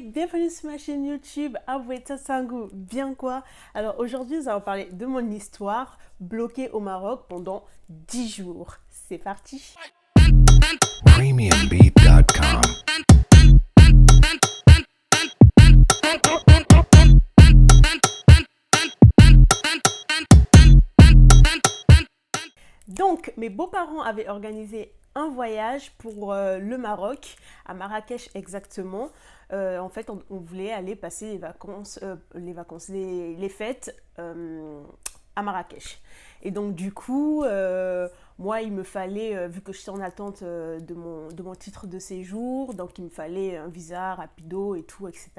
bienvenue sur ma chaîne YouTube Aboueta Sango, bien quoi? Alors aujourd'hui nous allons parler de mon histoire bloquée au Maroc pendant 10 jours. C'est parti! Premiumbeat.com. Donc mes beaux-parents avaient organisé un voyage pour le Maroc, à Marrakech exactement. En fait, on voulait aller passer les fêtes à Marrakech. Et donc du coup, moi il me fallait, vu que j'étais en attente de mon titre de séjour, donc il me fallait un visa rapido et tout, etc.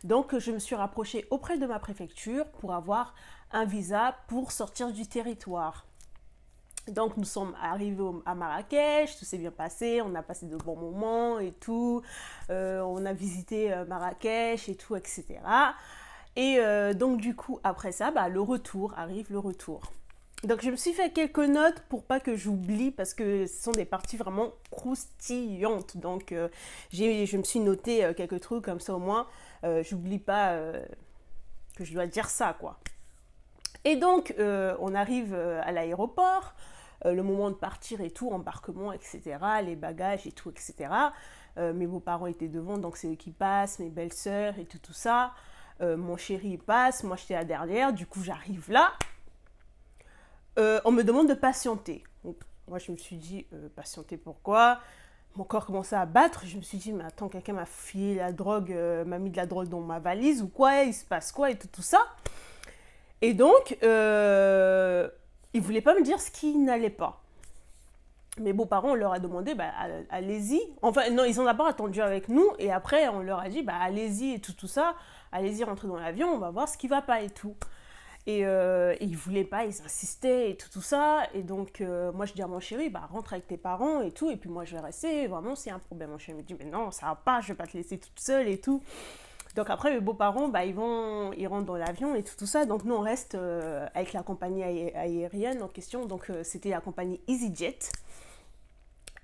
Donc je me suis rapprochée auprès de ma préfecture pour avoir un visa pour sortir du territoire. Donc nous sommes arrivés à Marrakech, tout s'est bien passé, on a passé de bons moments et tout, on a visité Marrakech et tout, etc. Et donc du coup après ça, le retour, arrive le retour. Donc je me suis fait quelques notes pour pas que j'oublie parce que ce sont des parties vraiment croustillantes. Donc je me suis noté quelques trucs comme ça au moins, j'oublie pas que je dois dire ça quoi. Et donc, on arrive à l'aéroport, le moment de partir et tout, embarquement, etc., les bagages et tout, etc. Mes beaux-parents étaient devant, donc c'est eux qui passent, mes belles-sœurs et tout ça. Mon chéri passe, moi j'étais là derrière, du coup j'arrive là. On me demande de patienter. Donc, moi je me suis dit, patienter pourquoi? Mon corps commençait à battre, je me suis dit, mais attends, quelqu'un m'a filé la drogue, m'a mis de la drogue dans ma valise ou quoi, il se passe quoi et tout ça. Et donc, ils ne voulaient pas me dire ce qui n'allait pas. Mes beaux-parents, on leur a demandé, allez-y. Enfin, non, ils ont d'abord attendu avec nous, et après, on leur a dit, allez-y et tout ça, allez-y, rentrez dans l'avion, on va voir ce qui ne va pas et tout. Et ils ne voulaient pas, ils insistaient et tout ça. Et donc, moi, je dis à mon chéri, rentre avec tes parents et tout, et puis moi, je vais rester, vraiment, s'il y a un problème. Mon chéri me dit, mais non, ça va pas, je vais pas te laisser toute seule et tout. Donc après, mes beaux-parents, ils rentrent dans l'avion et tout ça. Donc nous, on reste avec la compagnie aérienne en question. Donc c'était la compagnie EasyJet.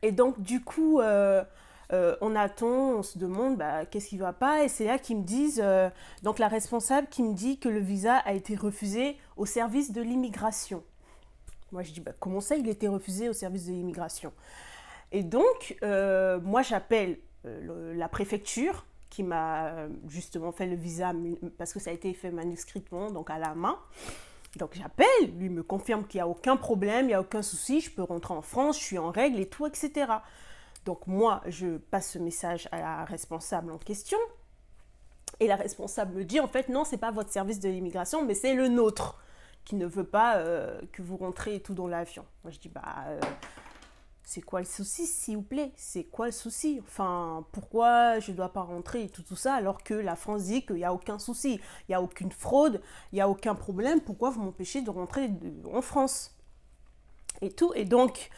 Et donc du coup, on attend, on se demande qu'est-ce qui ne va pas. Et c'est là qu'ils me disent, donc la responsable qui me dit que le visa a été refusé au service de l'immigration. Moi, je dis, comment ça, il a été refusé au service de l'immigration? Et donc, moi, j'appelle la préfecture qui m'a justement fait le visa parce que ça a été fait manuscritement, donc à la main. Donc j'appelle, lui me confirme qu'il n'y a aucun problème, il n'y a aucun souci, je peux rentrer en France, je suis en règle et tout, etc. Donc moi, je passe ce message à la responsable en question. Et la responsable me dit, en fait, non, c'est pas votre service de l'immigration, mais c'est le nôtre qui ne veut pas que vous rentrez et tout dans l'avion. Moi, je dis, c'est quoi le souci, s'il vous plaît? C'est quoi le souci? Enfin, pourquoi je ne dois pas rentrer et tout ça alors que la France dit qu'il n'y a aucun souci, il n'y a aucune fraude, il n'y a aucun problème, pourquoi vous m'empêchez de rentrer en France? Et tout, et donc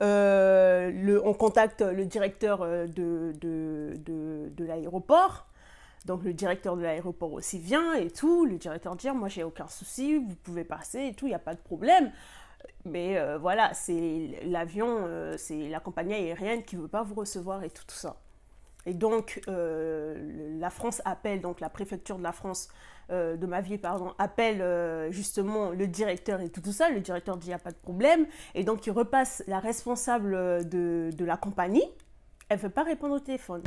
on contacte le directeur de l'aéroport. Donc le directeur de l'aéroport aussi vient et tout, le directeur dit, moi j'ai aucun souci, vous pouvez passer et tout, il n'y a pas de problème. Mais voilà, c'est l'avion, c'est la compagnie aérienne qui ne veut pas vous recevoir et tout ça. Et donc, la France appelle, donc la préfecture de la France, de Mavier, pardon, appelle justement le directeur et tout ça. Le directeur dit, il n'y a pas de problème. Et donc, il repasse la responsable de la compagnie. Elle ne veut pas répondre au téléphone.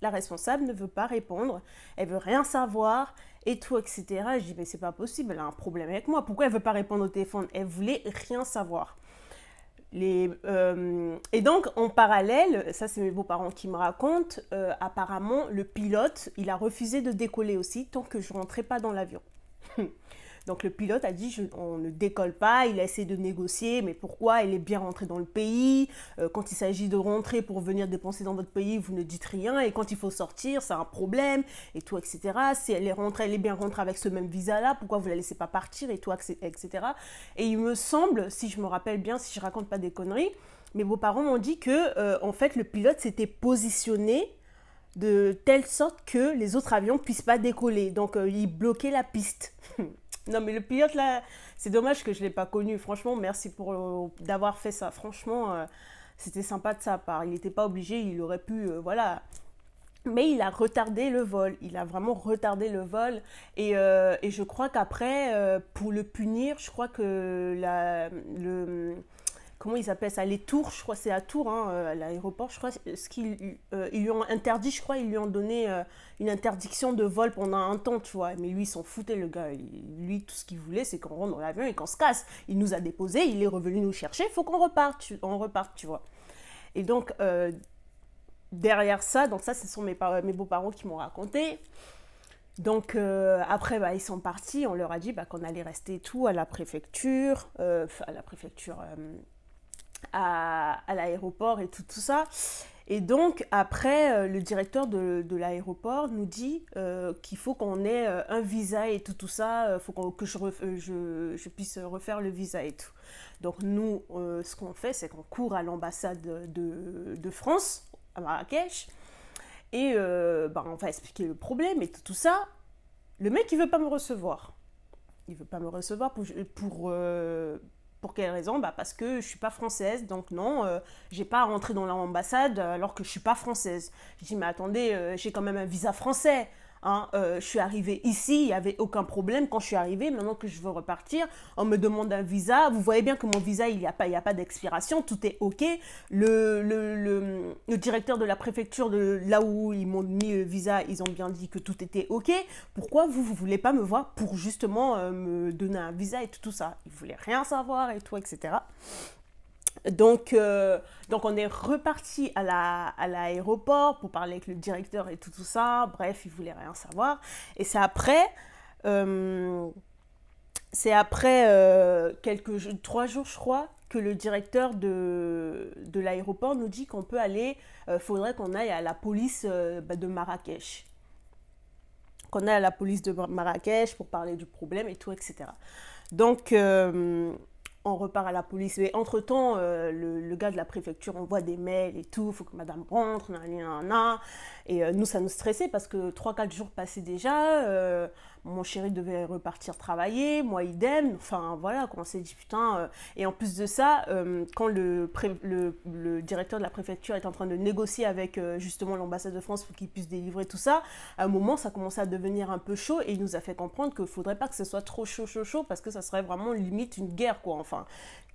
La responsable ne veut pas répondre, elle veut rien savoir et tout, etc. Je dis, mais c'est pas possible, elle a un problème avec moi. Pourquoi elle veut pas répondre au téléphone? Elle voulait rien savoir. Et donc, en parallèle, ça c'est mes beaux-parents qui me racontent, apparemment, le pilote, il a refusé de décoller aussi tant que je rentrais pas dans l'avion. Donc le pilote a dit, on ne décolle pas, il a essayé de négocier, mais pourquoi? Il est bien rentré dans le pays, quand il s'agit de rentrer pour venir dépenser dans votre pays, vous ne dites rien, et quand il faut sortir, c'est un problème, et tout, etc. Si elle est rentrée, elle est bien rentrée avec ce même visa-là, pourquoi vous ne la laissez pas partir, et tout, etc. Et il me semble, si je me rappelle bien, si je raconte pas des conneries, mes beaux-parents m'ont dit que, en fait, le pilote s'était positionné de telle sorte que les autres avions ne puissent pas décoller. Donc, il bloquait la piste. Non, mais le pilote, là, c'est dommage que je ne l'ai pas connu. Franchement, merci d'avoir fait ça. Franchement, c'était sympa de sa part. Il n'était pas obligé, il aurait pu, voilà, Mais il a retardé le vol, il a vraiment retardé le vol. Et je crois qu'après, pour le punir, je crois que comment ils appellent ça, les tours, je crois que c'est à Tours, hein, à l'aéroport, je crois, ils lui ont interdit, je crois, ils lui ont donné une interdiction de vol pendant un temps, tu vois. Mais lui, il s'en foutait, le gars. Lui, tout ce qu'il voulait, c'est qu'on rentre dans l'avion et qu'on se casse. Il nous a déposés, il est revenu nous chercher, il faut qu'on reparte, on reparte, tu vois. Et donc, derrière ça, donc ça, ce sont mes beaux-parents qui m'ont raconté. Donc après, bah, ils sont partis, on leur a dit bah, qu'on allait rester tout à la préfecture, à l'aéroport et tout ça. Et donc après, le directeur de l'aéroport nous dit qu'il faut qu'on ait un visa et tout ça, il faut que je puisse refaire le visa et tout. Donc nous, ce qu'on fait, c'est qu'on court à l'ambassade de France, à Marrakech, et bah, on va expliquer le problème et tout ça. Le mec, il veut pas me recevoir. Il veut pas me recevoir pour quelle raison? Bah parce que je suis pas française, donc non, j'ai pas à rentrer dans l'ambassade alors que je suis pas française. Je dis mais attendez, j'ai quand même un visa français. Hein, je suis arrivée ici, il n'y avait aucun problème quand je suis arrivée. Maintenant que je veux repartir, on me demande un visa. Vous voyez bien que mon visa, il n'y a pas d'expiration, tout est OK. Le directeur de la préfecture, de là où ils m'ont mis le visa, ils ont bien dit que tout était OK. Pourquoi vous ne voulez pas me voir pour justement me donner un visa et tout ça? Ils ne voulaient rien savoir et tout, etc. Donc on est reparti à l'aéroport pour parler avec le directeur et tout ça. Bref, il voulait rien savoir. Et euh, c'est après 3 jours, je crois, que le directeur de l'aéroport nous dit qu'on peut aller, faudrait qu'on aille à la police de Marrakech. Qu'on aille à la police de Marrakech pour parler du problème et tout, etc. Donc, on repart à la police. Mais entre-temps, le gars de la préfecture envoie des mails et tout, il faut que madame rentre, nanana. Et nous, ça nous stressait parce que 3-4 jours passaient déjà. Mon chéri devait repartir travailler, moi idem. Enfin, voilà, on s'est dit, putain. Et en plus de ça, quand le directeur de la préfecture est en train de négocier avec justement l'ambassade de France pour qu'il puisse délivrer tout ça, à un moment, ça commençait à devenir un peu chaud et il nous a fait comprendre qu'il ne faudrait pas que ce soit trop chaud parce que ça serait vraiment limite une guerre, quoi. Enfin,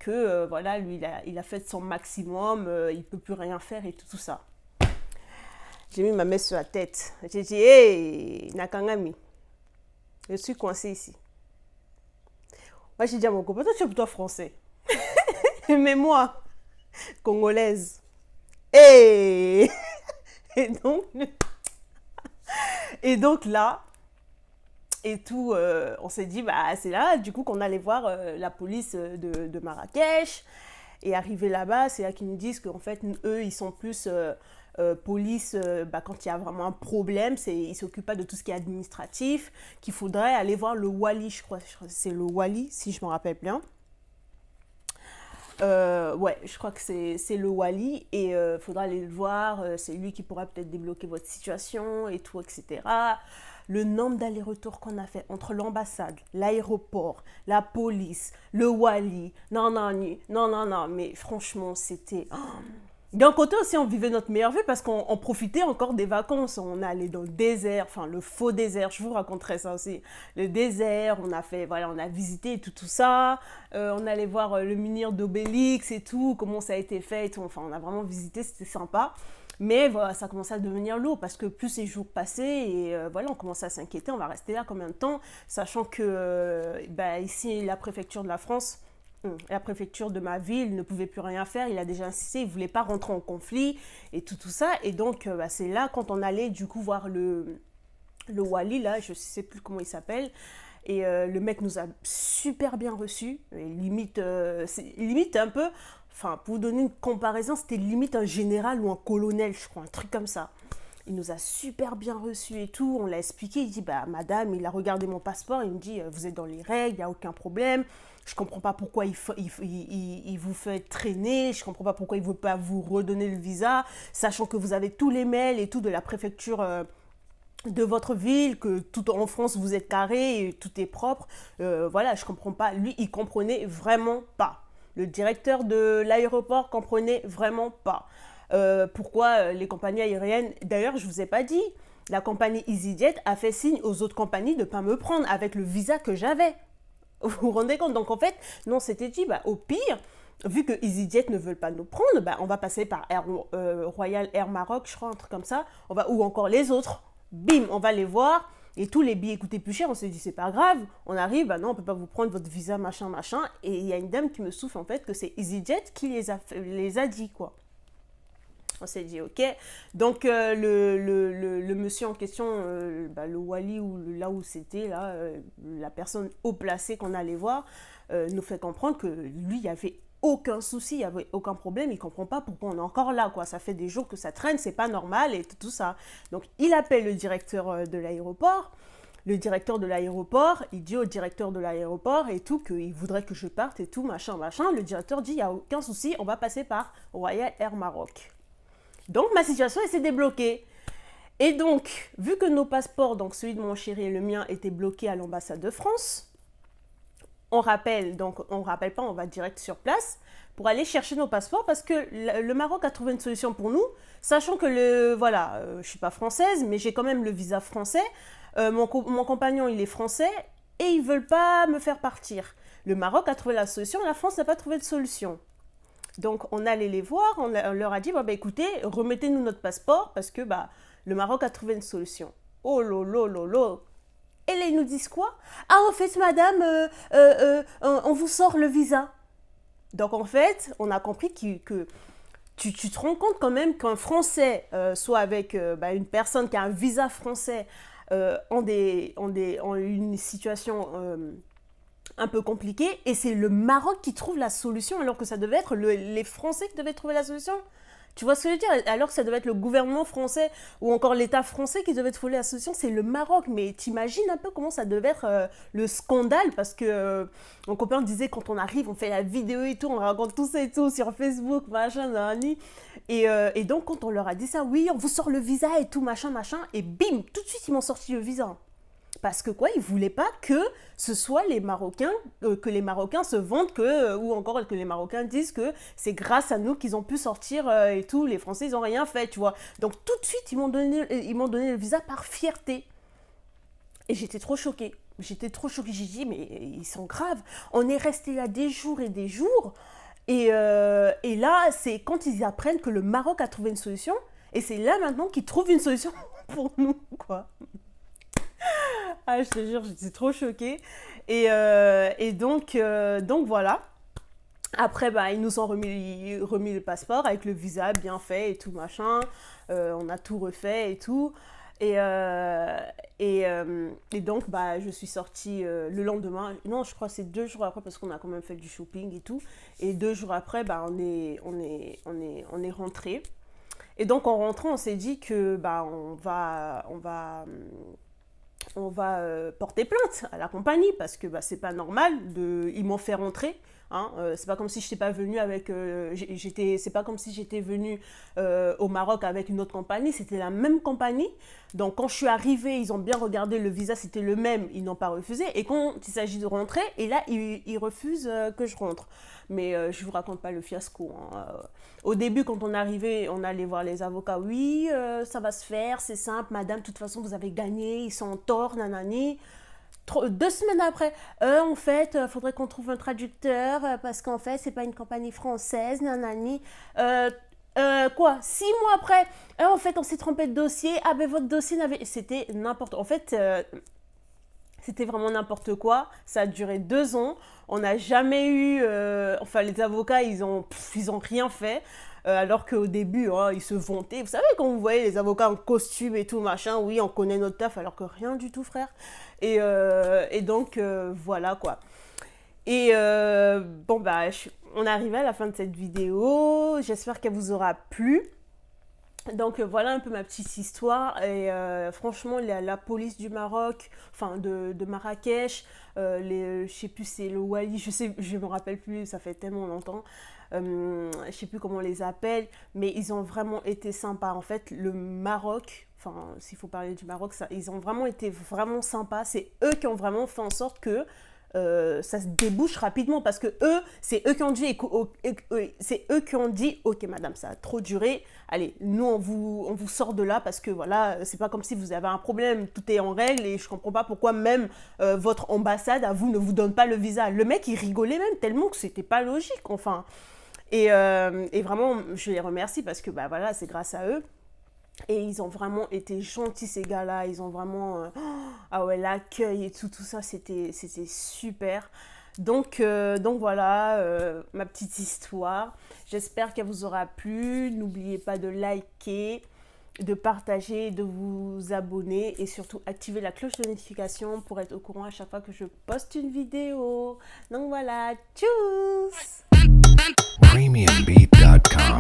que voilà, lui, il a fait son maximum, il ne peut plus rien faire et tout ça. J'ai mis ma main sur la tête. J'ai dit, hey, Nakangami, je suis coincée ici. Moi, j'ai dit à mon copain, toi, tu es plutôt français. Mais moi, congolaise. Hey et donc, et donc là, et tout, on s'est dit, bah, c'est là, du coup, qu'on allait voir la police de Marrakech. Et arrivé là-bas, c'est là qu'ils nous disent qu'en fait, eux, ils sont plus police, bah, quand il y a vraiment un problème, ils ne s'occupent pas de tout ce qui est administratif, qu'il faudrait aller voir le Wali, je crois que c'est le Wali, si je me rappelle bien. Ouais, je crois que c'est le Wali et il faudra aller le voir, c'est lui qui pourra peut-être débloquer votre situation et tout, etc. Le nombre d'allers-retours qu'on a fait entre l'ambassade, l'aéroport, la police, le Wali, non, non, non, non, non, mais franchement, c'était... Oh. D'un côté aussi, on vivait notre meilleure vie parce qu'on profitait encore des vacances. On allait dans le désert, enfin le faux désert, je vous raconterai ça aussi. Le désert, on a fait, voilà, on a visité tout ça. On allait voir le menhir d'Obélix et tout, comment ça a été fait et tout. Enfin, on a vraiment visité, c'était sympa. Mais voilà, ça commençait à devenir lourd parce que plus les jours passaient et voilà, on commençait à s'inquiéter, on va rester là combien de temps, sachant que bah, ici, la préfecture de la France, la préfecture de ma ville ne pouvait plus rien faire, il a déjà insisté, il ne voulait pas rentrer en conflit et tout ça. Et donc, bah, c'est là quand on allait du coup voir le Wali, là, je ne sais plus comment il s'appelle. Et le mec nous a super bien reçus, limite un peu, enfin pour vous donner une comparaison, c'était limite un général ou un colonel, je crois, un truc comme ça. Il nous a super bien reçus et tout, on l'a expliqué, il dit, bah madame, il a regardé mon passeport, il me dit, vous êtes dans les règles, il n'y a aucun problème, je comprends pas pourquoi il vous fait traîner, je comprends pas pourquoi il veut pas vous redonner le visa, sachant que vous avez tous les mails et tout de la préfecture de votre ville, que tout en France vous êtes carré et tout est propre. Voilà, je comprends pas. Lui, il comprenait vraiment pas. Le directeur de l'aéroport comprenait vraiment pas. pourquoi les compagnies aériennes, d'ailleurs je vous ai pas dit, la compagnie EasyJet a fait signe aux autres compagnies de ne pas me prendre avec le visa que j'avais. Vous vous rendez compte? Donc en fait, non, c'était dit, bah, au pire, vu que EasyJet ne veulent pas nous prendre, bah, on va passer par Royal Air Maroc, je crois, un truc comme ça, ou encore les autres. Bim, on va les voir. Et tous les billets coûtaient plus cher, on s'est dit c'est pas grave, on arrive, bah non, on peut pas vous prendre votre visa, machin, machin. Et il y a une dame qui me souffle en fait que c'est EasyJet qui les a dit, quoi. On s'est dit ok. Donc le monsieur en question, le Wali, ou là où c'était, là, la personne haut placée qu'on allait voir, nous fait comprendre que lui, il y avait aucun souci, il n'y avait aucun problème, il ne comprend pas pourquoi on est encore là, quoi. Ça fait des jours que ça traîne, c'est pas normal et tout ça. Donc il appelle le directeur de l'aéroport. Le directeur de l'aéroport, il dit au directeur de l'aéroport et tout qu'il voudrait que je parte et tout, machin, machin. Le directeur dit, il n'y a aucun souci, on va passer par Royal Air Maroc. Donc ma situation s'est débloquée. Et donc, vu que nos passeports, donc celui de mon chéri et le mien, étaient bloqués à l'ambassade de France, on rappelle, donc on rappelle pas, on va direct sur place pour aller chercher nos passeports parce que le Maroc a trouvé une solution pour nous, sachant que je suis pas française, mais j'ai quand même le visa français. Mon compagnon, il est français et ils veulent pas me faire partir. Le Maroc a trouvé la solution, la France n'a pas trouvé de solution. Donc on allait les voir, on leur a dit écoutez, remettez-nous notre passeport parce que le Maroc a trouvé une solution. Oh lolo lolo. Et là ils nous disent quoi? Ah en fait madame, on vous sort le visa. Donc en fait, on a compris que tu te rends compte quand même qu'un Français soit avec une personne qui a un visa français en une situation un peu compliqué, et c'est le Maroc qui trouve la solution alors que ça devait être les Français qui devaient trouver la solution. Tu vois ce que je veux dire? Alors que ça devait être le gouvernement français ou encore l'État français qui devait trouver la solution, c'est le Maroc. Mais t'imagines un peu comment ça devait être le scandale, parce que mon copain disait quand on arrive, on fait la vidéo et tout, on raconte tout ça et tout sur Facebook, machin, nani. Et donc quand on leur a dit ça, oui, on vous sort le visa et tout, machin, machin, et bim, tout de suite ils m'ont sorti le visa. Parce que quoi, ils ne voulaient pas que ce soit les Marocains, que les Marocains se vantent ou encore que les Marocains disent que c'est grâce à nous qu'ils ont pu sortir et tout. Les Français, ils n'ont rien fait, tu vois. Donc tout de suite, ils m'ont donné le visa par fierté. Et j'étais trop choquée. J'ai dit, mais ils sont graves. On est resté là des jours et des jours. Et là, c'est quand ils apprennent que le Maroc a trouvé une solution. Et c'est là maintenant qu'ils trouvent une solution pour nous, quoi. Ah, je te jure, j'étais trop choquée. Et donc voilà. Après, ils nous ont remis le passeport avec le visa bien fait et tout machin. On a tout refait et tout. Et donc, je suis sortie le lendemain. Non, je crois que c'est 2 jours après parce qu'on a quand même fait du shopping et tout. Et 2 jours après, on est rentré. Et donc, en rentrant, on s'est dit que on va porter plainte à la compagnie parce que c'est pas normal, ils m'ont fait rentrer. Hein, c'est pas comme si j'étais pas venue avec c'est pas comme si j'étais venue au Maroc avec une autre compagnie, c'était la même compagnie. Donc quand je suis arrivée, ils ont bien regardé le visa, c'était le même, ils n'ont pas refusé. Et quand il s'agit de rentrer, et là ils refusent que je rentre. Mais je vous raconte pas le fiasco. Hein. Au début, quand on arrivait, on allait voir les avocats. Oui, ça va se faire, c'est simple, madame, de toute façon vous avez gagné, ils sont en tort, nanani. 2 semaines après, en fait, faudrait qu'on trouve un traducteur parce qu'en fait, c'est pas une compagnie française, nanani. 6 mois après, en fait, on s'est trompé de dossier. Ah ben votre dossier n'avait, c'était n'importe. En fait, c'était vraiment n'importe quoi. Ça a duré 2 ans. On n'a jamais eu, les avocats, ils ont rien fait. Alors qu'au début, ils se vantaient. Vous savez, quand vous voyez les avocats en costume et tout, machin, oui, on connaît notre taf, alors que rien du tout, frère. Et donc, voilà, quoi. Et on est arrivé à la fin de cette vidéo. J'espère qu'elle vous aura plu. Donc voilà un peu ma petite histoire. Et franchement, la police du Maroc, enfin de Marrakech, je sais plus, c'est le Wali, je me rappelle plus, ça fait tellement longtemps. Je sais plus comment on les appelle, mais ils ont vraiment été sympas. En fait, le Maroc, s'il faut parler du Maroc, ils ont vraiment été vraiment sympas. C'est eux qui ont vraiment fait en sorte que ça se débouche rapidement parce que eux, c'est eux qui ont dit, ok madame, ça a trop duré, allez, nous on vous sort de là parce que voilà, c'est pas comme si vous avez un problème, tout est en règle et je comprends pas pourquoi même votre ambassade à vous ne vous donne pas le visa. Le mec il rigolait même tellement que c'était pas logique, enfin. Et vraiment, je les remercie parce que bah voilà, c'est grâce à eux. Et ils ont vraiment été gentils, ces gars-là. Ils ont vraiment... ah ouais, l'accueil et tout ça, c'était super. Donc voilà, ma petite histoire. J'espère qu'elle vous aura plu. N'oubliez pas de liker, de partager, de vous abonner et surtout activer la cloche de notification pour être au courant à chaque fois que je poste une vidéo. Donc voilà, tchuss! Premiumbeat.com